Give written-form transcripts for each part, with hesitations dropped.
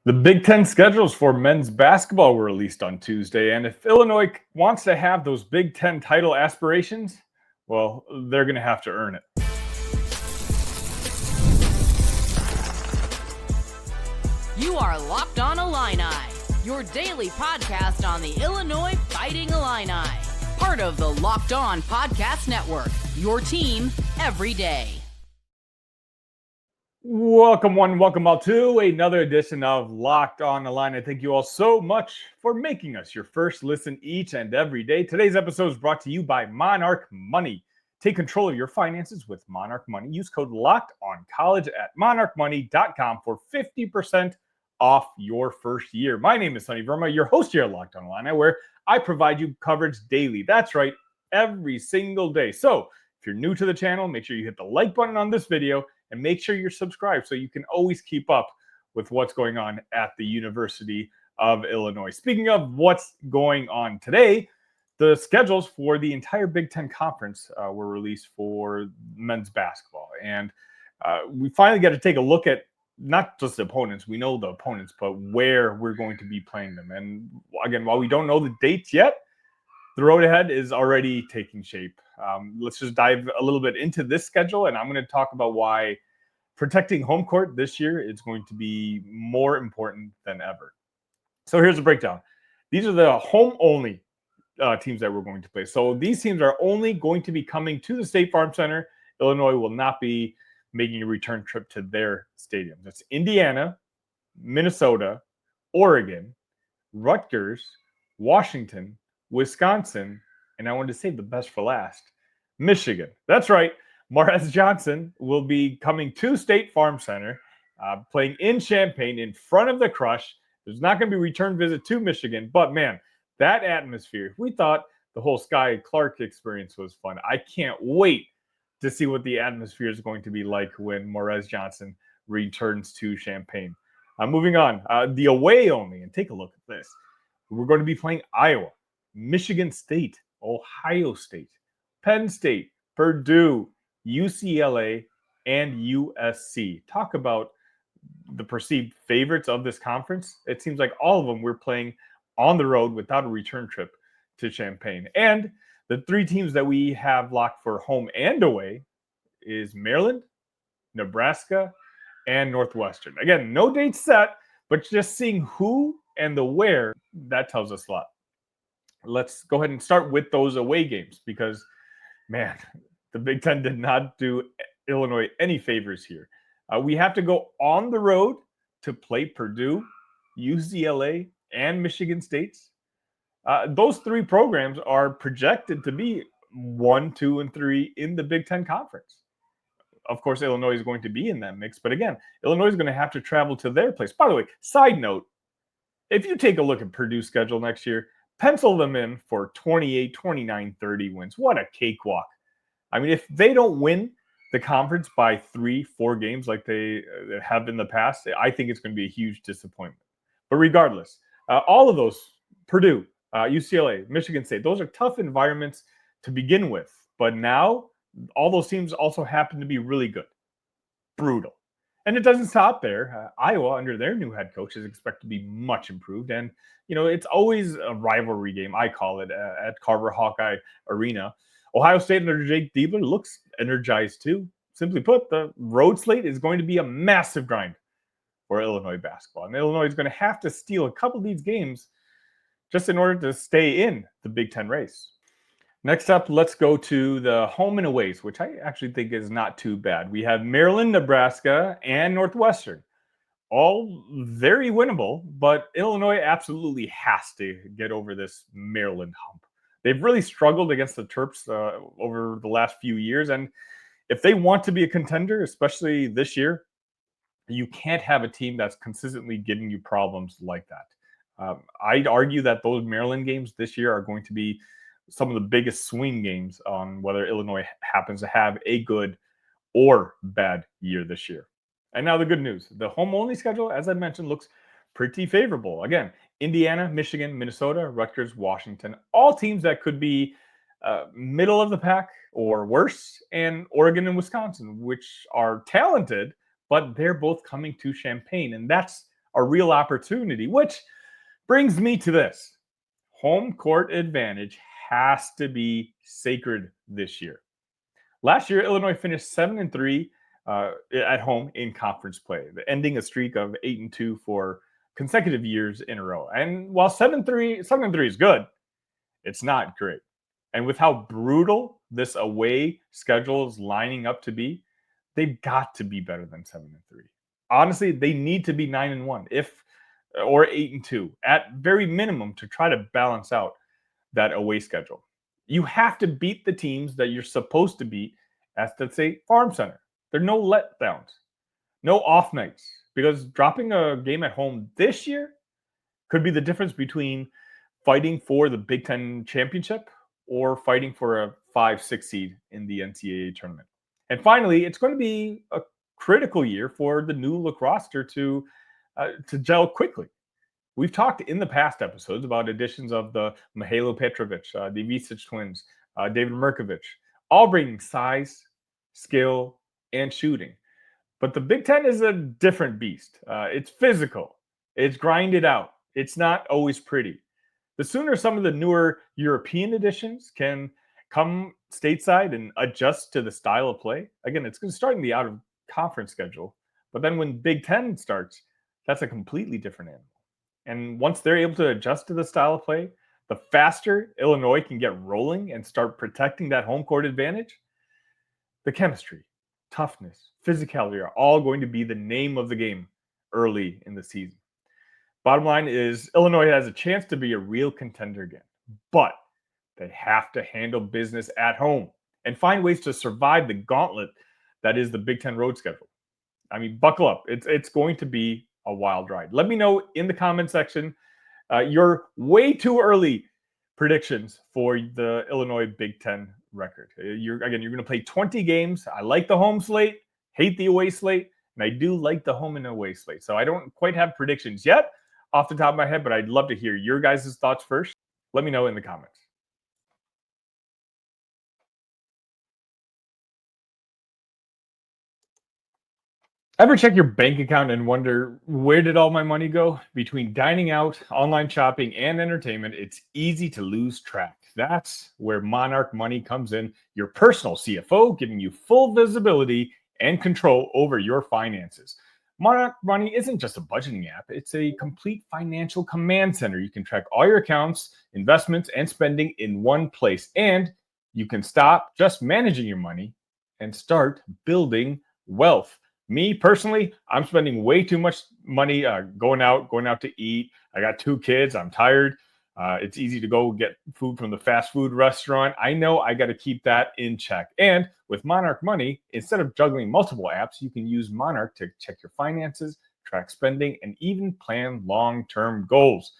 The Big Ten schedules for men's basketball were released on Tuesday, and if Illinois wants to have those Big Ten title aspirations, well, they're going to have to earn it. You are Locked On Illini, your daily podcast on the Illinois Fighting Illini, part of the Locked On Podcast Network, your team every day. Welcome one, welcome all to another edition of Locked On Illini. Thank you all so much for making us your first listen each and every day. Today's episode is brought to you by Monarch Money. Take control of your finances with Monarch Money. Use code LOCKEDONCollege at monarchmoney.com for 50% off your first year. My name is Sonny Verma, your host here at Locked On Illini, where I provide you coverage daily. That's right, every single day. So if you're new to the channel, make sure you hit the like button on this video and make sure you're subscribed so you can always keep up with what's going on at the University of Illinois. Speaking of what's going on today, the schedules for the entire Big Ten Conference were released for men's basketball. And we finally got to take a look at not just the opponents, we know the opponents, but where we're going to be playing them. And again, while we don't know the dates yet, the road ahead is already taking shape. Let's just dive a little bit into this schedule, and I'm going to talk about why protecting home court this year is going to be more important than ever. So here's a breakdown. These are the home-only teams that we're going to play. So these teams are only going to be coming to the State Farm Center. Illinois will not be making a return trip to their stadium. That's Indiana, Minnesota, Oregon, Rutgers, Washington, Wisconsin, and I wanted to save the best for last, Michigan. That's right. Morez Johnson will be coming to State Farm Center, playing in Champaign in front of the Crush. There's not going to be a return visit to Michigan, but man, that atmosphere, we thought the whole Sky Clark experience was fun. I can't wait to see what the atmosphere is going to be like when Morez Johnson returns to Champaign. Moving on, the away only, and take a look at this. We're going to be playing Iowa, Michigan State, Ohio State, Penn State, Purdue, UCLA, and USC. Talk about the perceived favorites of this conference. It seems like all of them we're playing on the road without a return trip to Champaign. And the three teams that we have locked for home and away is Maryland, Nebraska, and Northwestern. Again, no dates set, but just seeing who and the where, that tells us a lot. Let's go ahead and start with those away games because, man, the Big Ten did not do Illinois any favors here. We have to go on the road to play Purdue, UCLA, and Michigan State. Those three programs are projected to be 1, 2, and 3 in the Big Ten Conference. Of course, Illinois is going to be in that mix. But again, Illinois is going to have to travel to their place. By the way, side note, if you take a look at Purdue's schedule next year, pencil them in for 28, 29, 30 wins. What a cakewalk. I mean, if they don't win the conference by 3-4 games like they have in the past, I think it's going to be a huge disappointment. But regardless, all of those, Purdue, UCLA, Michigan State, those are tough environments to begin with. But now, all those teams also happen to be really good. Brutal. And it doesn't stop there. Iowa, under their new head coach, is expected to be much improved. And, you know, it's always a rivalry game, I call it, at Carver Hawkeye Arena. Ohio State under Jake Diebler looks energized too. Simply put, the road slate is going to be a massive grind for Illinois basketball. And Illinois is going to have to steal a couple of these games just in order to stay in the Big Ten race. Next up, let's go to the home and aways, which I actually think is not too bad. We have Maryland, Nebraska, and Northwestern. All very winnable, but Illinois absolutely has to get over this Maryland hump. They've really struggled against the Terps over the last few years. And if they want to be a contender, especially this year, you can't have a team that's consistently giving you problems like that. I'd argue that those Maryland games this year are going to be some of the biggest swing games on whether Illinois happens to have a good or bad year this year. And now the good news. The home-only schedule, as I mentioned, looks pretty favorable. Again, Indiana, Michigan, Minnesota, Rutgers, Washington, all teams that could be middle of the pack or worse, and Oregon and Wisconsin, which are talented, but they're both coming to Champaign. And that's a real opportunity, which brings me to this. Home court advantage has to be sacred this year. Last year, Illinois finished 7-3 at home in conference play, ending a streak of 8-2 for consecutive years in a row. And while 7-3 is good, it's not great. And with how brutal this away schedule is lining up to be, they've got to be better than 7-3. Honestly, they need to be 9-1, or 8-2 at very minimum to try to balance out that away schedule. You have to beat the teams that you're supposed to beat at, let's say, Farm Center. There are no letdowns, no off nights, because dropping a game at home this year could be the difference between fighting for the Big Ten championship or fighting for a 5-6 seed in the NCAA tournament. And finally, it's going to be a critical year for the new look roster to gel quickly. We've talked in the past episodes about additions of the Mihailo Petrovic, the Vicic twins, David Mirkovic, all bringing size, skill, and shooting. But the Big Ten is a different beast. It's physical. It's grinded out. It's not always pretty. The sooner some of the newer European additions can come stateside and adjust to the style of play, again, it's going to start in the out-of-conference schedule. But then when Big Ten starts, that's a completely different animal. And once they're able to adjust to the style of play, the faster Illinois can get rolling and start protecting that home court advantage, the chemistry, toughness, physicality are all going to be the name of the game early in the season. Bottom line is Illinois has a chance to be a real contender again, but they have to handle business at home and find ways to survive the gauntlet that is the Big Ten road schedule. I mean, buckle up. It's going to be a wild ride. Let me know in the comment section your way too early predictions for the Illinois Big Ten record. You're going to play 20 games. I like the home slate, hate the away slate, and I do like the home and away slate. So I don't quite have predictions yet off the top of my head, but I'd love to hear your guys' thoughts first. Let me know in the comments. Ever check your bank account and wonder, where did all my money go? Between dining out, online shopping, and entertainment, it's easy to lose track. That's where Monarch Money comes in, your personal CFO, giving you full visibility and control over your finances. Monarch Money isn't just a budgeting app, it's a complete financial command center. You can track all your accounts, investments, and spending in one place. And you can stop just managing your money and start building wealth. Me personally, I'm spending way too much money going out to eat. I got 2 kids. I'm tired. It's easy to go get food from the fast food restaurant. I know I got to keep that in check. And with Monarch Money, instead of juggling multiple apps, you can use Monarch to check your finances, track spending, and even plan long-term goals.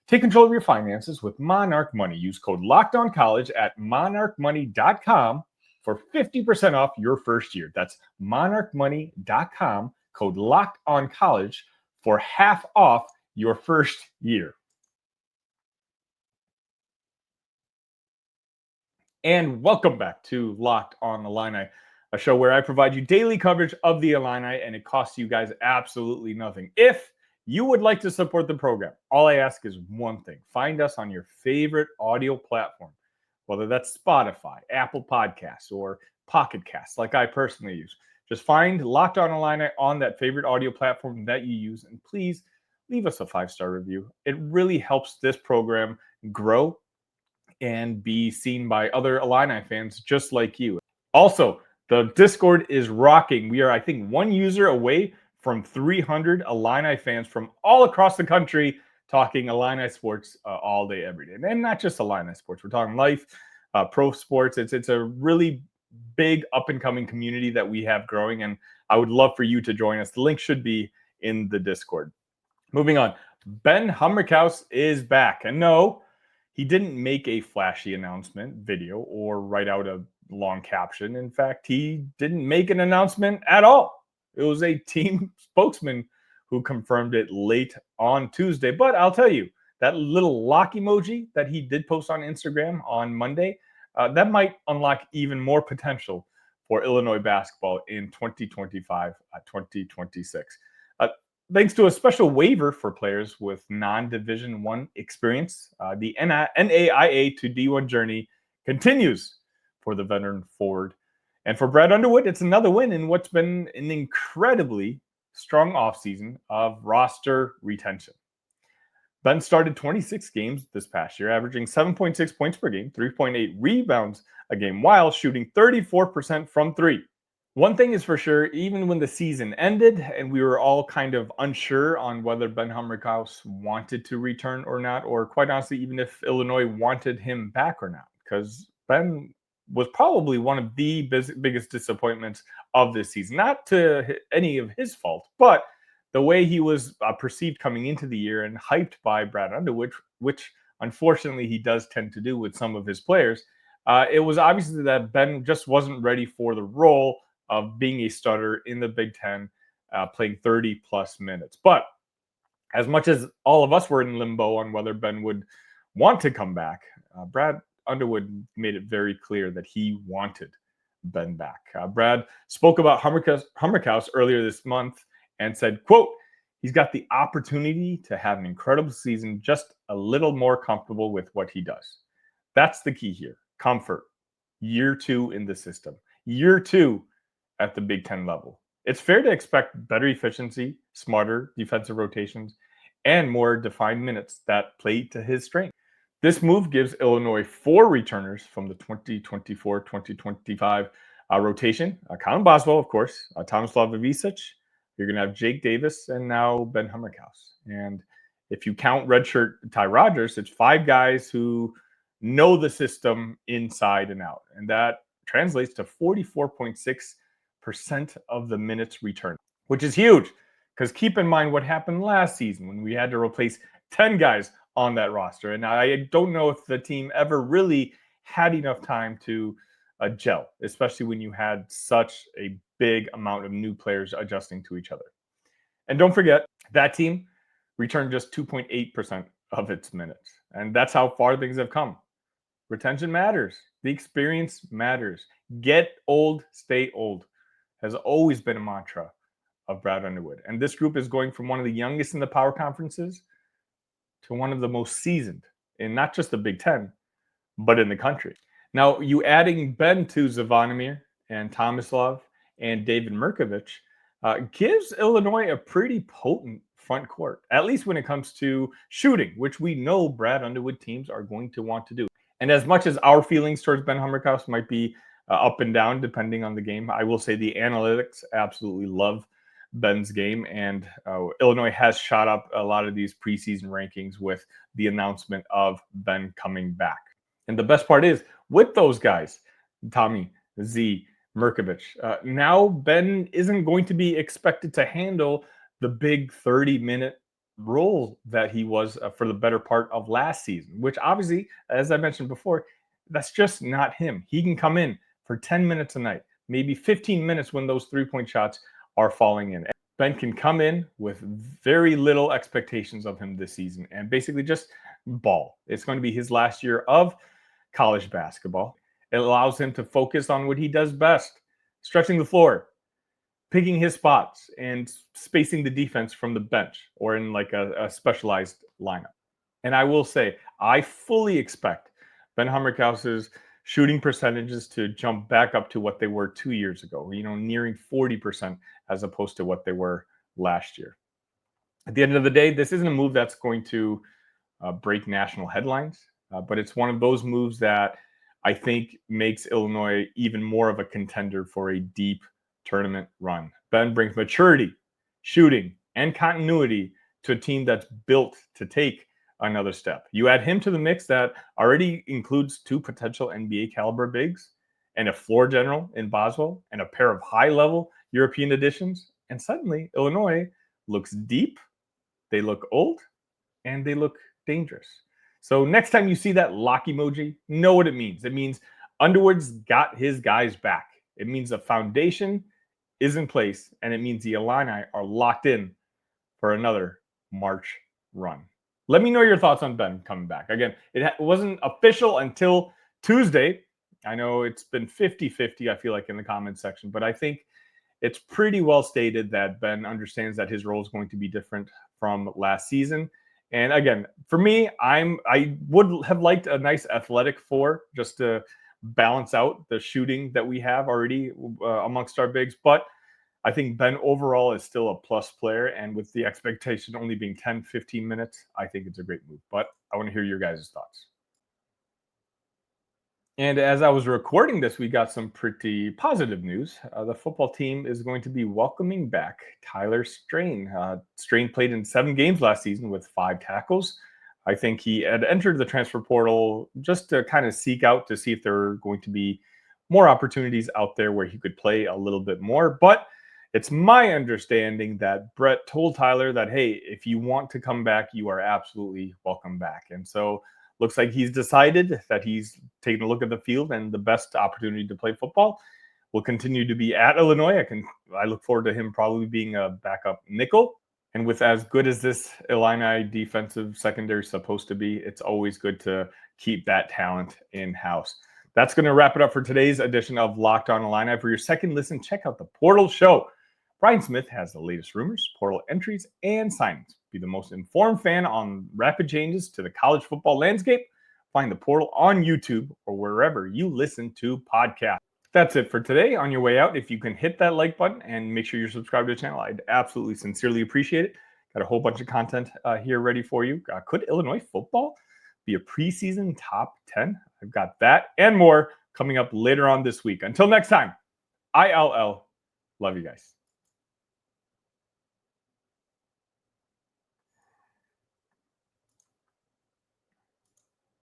Take control of your finances with Monarch Money. Use code LOCKEDONCollege at monarchmoney.com for 50% off your first year. That's monarchmoney.com, code LOCKEDONCollege for half off your first year. And welcome back to Locked On Illini, a show where I provide you daily coverage of the Illini, and it costs you guys absolutely nothing. If you would like to support the program, all I ask is one thing. Find us on your favorite audio platform, whether that's Spotify, Apple Podcasts, or Pocket Casts, like I personally use. Just find Locked On Illini on that favorite audio platform that you use, and please leave us a 5-star review. It really helps this program grow and be seen by other Illini fans just like you. Also, the Discord is rocking. We are, I think, 1 user away from 300 Illini fans from all across the country talking Illini sports all day, every day. And not just Illini sports. We're talking life, pro sports. It's a really big up-and-coming community that we have growing, and I would love for you to join us. The link should be in the Discord. Moving on, Ben Humrichous is back. And no, he didn't make a flashy announcement video or write out a long caption. In fact, he didn't make an announcement at all. It was a team spokesman who confirmed it late on Tuesday. But I'll tell you, that little lock emoji that he did post on Instagram on Monday, that might unlock even more potential for Illinois basketball in 2025, 2026. thanks to a special waiver for players with non-Division I experience, the NAIA to D1 journey continues for the veteran forward. And for Brad Underwood, it's another win in what's been an incredibly strong offseason of roster retention. Ben started 26 games this past year, averaging 7.6 points per game, 3.8 rebounds a game, while shooting 34% from three. One thing is for sure, even when the season ended and we were all kind of unsure on whether Ben Humrichous wanted to return or not, or quite honestly, even if Illinois wanted him back or not, because Ben was probably one of the biggest disappointments of this season. Not to any of his fault, but the way he was perceived coming into the year and hyped by Brad Underwood, which unfortunately he does tend to do with some of his players, it was obviously that Ben just wasn't ready for the role of being a starter in the Big Ten, playing 30 plus minutes. But as much as all of us were in limbo on whether Ben would want to come back, Brad Underwood made it very clear that he wanted Ben back. Brad spoke about Humrichous earlier this month and said, quote, "He's got the opportunity to have an incredible season, just a little more comfortable with what he does." That's the key here. Comfort. Year 2 in the system. Year 2 at the Big Ten level. It's fair to expect better efficiency, smarter defensive rotations, and more defined minutes that play to his strength. This move gives Illinois 4 returners from the 2024-2025 rotation. Colin Boswell, of course, Thomas Slavovicic. You're going to have Jake Davis and now Ben Humrichous. And if you count redshirt Ty Rogers, it's 5 guys who know the system inside and out. And that translates to 44.6% of the minutes returned, which is huge. Because keep in mind what happened last season when we had to replace 10 guys on that roster. And I don't know if the team ever really had enough time to gel, especially when you had such a big amount of new players adjusting to each other. And don't forget, that team returned just 2.8% of its minutes. And that's how far things have come. Retention matters. The experience matters. Get old, stay old has always been a mantra of Brad Underwood. And this group is going from one of the youngest in the power conferences to one of the most seasoned in not just the Big Ten, but in the country. Now, you adding Ben to Zvonimir and Tomislav and David Mrkovic gives Illinois a pretty potent front court, at least when it comes to shooting, which we know Brad Underwood teams are going to want to do. And as much as our feelings towards Ben Humrichous might be up and down depending on the game, I will say the analytics absolutely love Ben's game, and Illinois has shot up a lot of these preseason rankings with the announcement of Ben coming back. And the best part is, with those guys, Tommy, Z, Mrkovic, now Ben isn't going to be expected to handle the big 30-minute role that he was for the better part of last season, which obviously, as I mentioned before, that's just not him. He can come in for 10 minutes a night, maybe 15 minutes when those three-point shots are falling in. Ben can come in with very little expectations of him this season and basically just ball. It's going to be his last year of college basketball. It allows him to focus on what he does best, stretching the floor, picking his spots, and spacing the defense from the bench or in like a specialized lineup. And I will say, I fully expect Ben Humrichous's shooting percentages to jump back up to what they were 2 years ago, nearing 40% as opposed to what they were last year. At the end of the day, this isn't a move that's going to break national headlines, but it's one of those moves that I think makes Illinois even more of a contender for a deep tournament run. Ben brings maturity, shooting, and continuity to a team that's built to take another step. You add him to the mix that already includes 2 potential NBA caliber bigs and a floor general in Boswell and a pair of high-level European additions, and suddenly Illinois looks deep, they look old, and they look dangerous. So next time you see that lock emoji, know what it means. It means Underwood's got his guys back. It means the foundation is in place, and it means the Illini are locked in for another March run. Let me know your thoughts on Ben coming back. Again, it wasn't official until Tuesday. I know it's been 50-50, I feel like, in the comments section, but I think it's pretty well stated that Ben understands that his role is going to be different from last season. And again, for me, I would have liked a nice athletic 4 just to balance out the shooting that we have already amongst our bigs. But I think Ben overall is still a plus player. And with the expectation only being 10, 15 minutes, I think it's a great move. But I want to hear your guys' thoughts. And as I was recording this, we got some pretty positive news. The football team is going to be welcoming back Tyler Strain. Strain played in 7 games last season with 5 tackles. I think he had entered the transfer portal just to kind of seek out to see if there are going to be more opportunities out there where he could play a little bit more. But it's my understanding that Brett told Tyler that, hey, if you want to come back, you are absolutely welcome back. And so looks like he's decided that he's taken a look at the field, and the best opportunity to play football will continue to be at Illinois. I look forward to him probably being a backup nickel. And with as good as this Illini defensive secondary is supposed to be, it's always good to keep that talent in-house. That's going to wrap it up for today's edition of Locked On Illini. For your second listen, check out the Portal Show. Brian Smith has the latest rumors, portal entries, and signings. Be the most informed fan on rapid changes to the college football landscape. Find the Portal on YouTube or wherever you listen to podcasts. That's it for today. On your way out, if you can hit that like button and make sure you're subscribed to the channel, I'd absolutely sincerely appreciate it. Got a whole bunch of content here ready for you. Could Illinois football be a preseason top 10? I've got that and more coming up later on this week. Until next time, ILL. Love you guys.